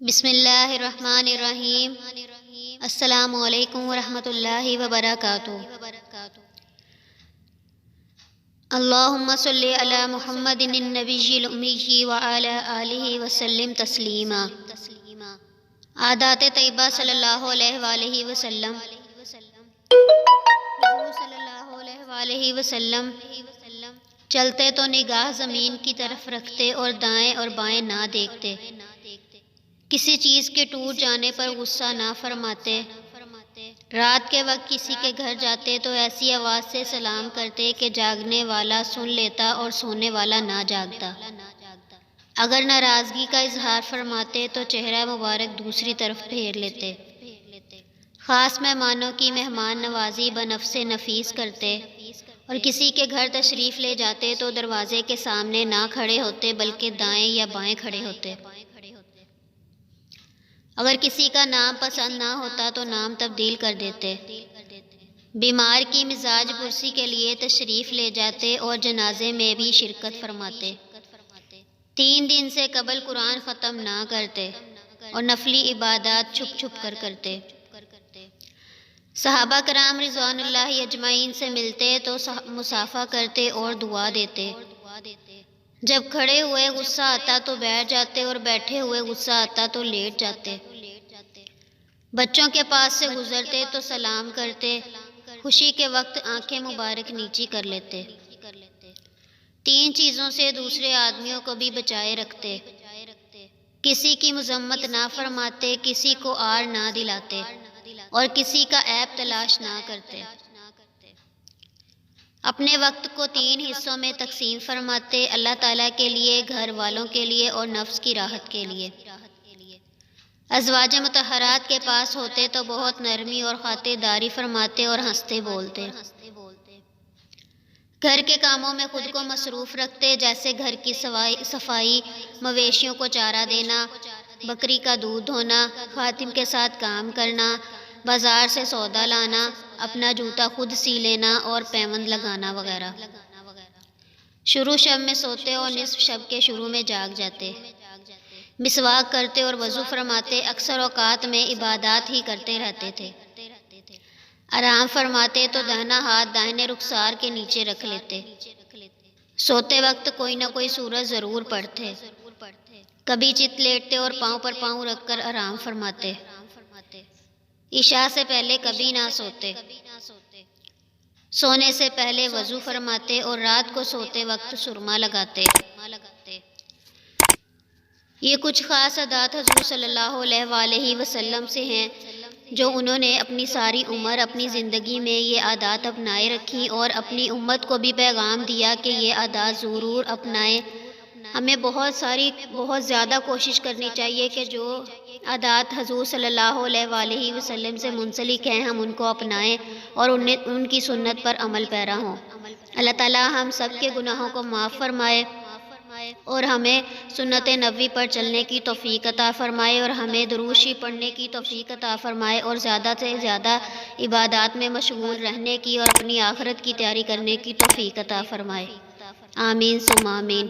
بسم اللہ الرحمن الرحیم۔ السلام علیکم ورحمۃ اللہ وبرکاتہ۔ اللہم صلی علی محمد النبی الامی وعلی آلہ وسلم تسلیما۔ عادات طیبہ صلی اللہ علیہ وآلہ وسلم۔ حضور صلی اللہ علیہ وآلہ وسلم چلتے تو نگاہ زمین کی طرف رکھتے اور دائیں اور بائیں نہ دیکھتے، کسی چیز کے ٹوٹ جانے پر غصہ نہ فرماتے، رات کے وقت کسی کے گھر جاتے تو ایسی آواز سے سلام کرتے کہ جاگنے والا سن لیتا اور سونے والا نہ جاگتا۔ اگر ناراضگی کا اظہار فرماتے تو چہرہ مبارک دوسری طرف پھیر لیتے۔ خاص مہمانوں کی مہمان نوازی بنفس نفیس کرتے، اور کسی کے گھر تشریف لے جاتے تو دروازے کے سامنے نہ کھڑے ہوتے بلکہ دائیں یا بائیں کھڑے ہوتے۔ اگر کسی کا نام پسند نہ ہوتا تو نام تبدیل کر دیتے۔ بیمار کی مزاج پرسی کے لیے تشریف لے جاتے اور جنازے میں بھی شرکت فرماتے۔ 3 دن سے قبل قرآن ختم نہ کرتے اور نفلی عبادات چھپ چھپ کر کرتے۔ صحابہ کرام رضوان اللہ اجمعین سے ملتے تو مصافحہ کرتے اور دعا دیتے۔ جب کھڑے ہوئے غصہ آتا تو بیٹھ جاتے اور بیٹھے ہوئے غصہ آتا تو لیٹ جاتے۔ بچوں کے پاس سے گزرتے تو سلام کرتے، خوشی کے وقت آنکھیں مبارک نیچی کر لیتے۔ 3 چیزوں سے دوسرے آدمیوں کو بھی بچائے رکھتے، کسی کی مذمت نہ فرماتے، کسی کو آر نہ دلاتے اور کسی کا عیب تلاش نہ کرتے۔ اپنے وقت کو 3 حصوں میں تقسیم فرماتے، اللہ تعالیٰ کے لیے، گھر والوں کے لیے اور نفس کی راحت کے لیے۔ ازواج مطہرات کے پاس ہوتے تو بہت نرمی اور خاطر داری فرماتے اور ہنستے بولتے۔ گھر کے کاموں میں خود کو مصروف رکھتے، جیسے گھر کی صفائی، مویشیوں کو چارہ دینا، بکری کا دودھ دھونا، خادم کے ساتھ کام کرنا، بازار سے سودا لانا، اپنا جوتا خود سی لینا اور پیوند لگانا وغیرہ۔ شروع شب میں سوتے اور نصف شب کے شروع میں جاگ جاتے۔ مسواک کرتے اور وضو فرماتے، اکثر اوقات میں عبادات ہی کرتے رہتے تھے۔ آرام فرماتے تو داہنا ہاتھ داہنے رخسار کے نیچے رکھ لیتے۔ سوتے وقت کوئی نہ کوئی سورت ضرور پڑھتے۔ کبھی چت لیٹتے اور پاؤں پر پاؤں رکھ کر آرام فرماتے۔ عشاء سے پہلے کبھی نہ سوتے۔ سونے سے پہلے وضو فرماتے اور رات کو سوتے وقت سرما لگاتے۔ یہ کچھ خاص عادات حضور صلی اللہ علیہ وآلہ وسلم سے ہیں جو انہوں نے اپنی ساری عمر اپنی زندگی میں یہ عادات اپنائے رکھیں اور اپنی امت کو بھی پیغام دیا کہ یہ عادات ضرور اپنائیں۔ ہمیں بہت زیادہ کوشش کرنی چاہیے کہ جو عادات حضور صلی اللہ علیہ وآلہ وسلم سے منسلک ہیں ہم ان کو اپنائیں اور ان کی سنت پر عمل پیرا ہوں۔ اللہ تعالیٰ ہم سب کے گناہوں کو معاف فرمائے اور ہمیں سنت نبوی پر چلنے کی توفیق عطا فرمائے اور ہمیں درود شریف پڑھنے کی توفیق عطا فرمائے اور زیادہ سے زیادہ عبادات میں مشغول رہنے کی اور اپنی آخرت کی تیاری کرنے کی توفیق عطا فرمائے۔ آمین ثم آمین۔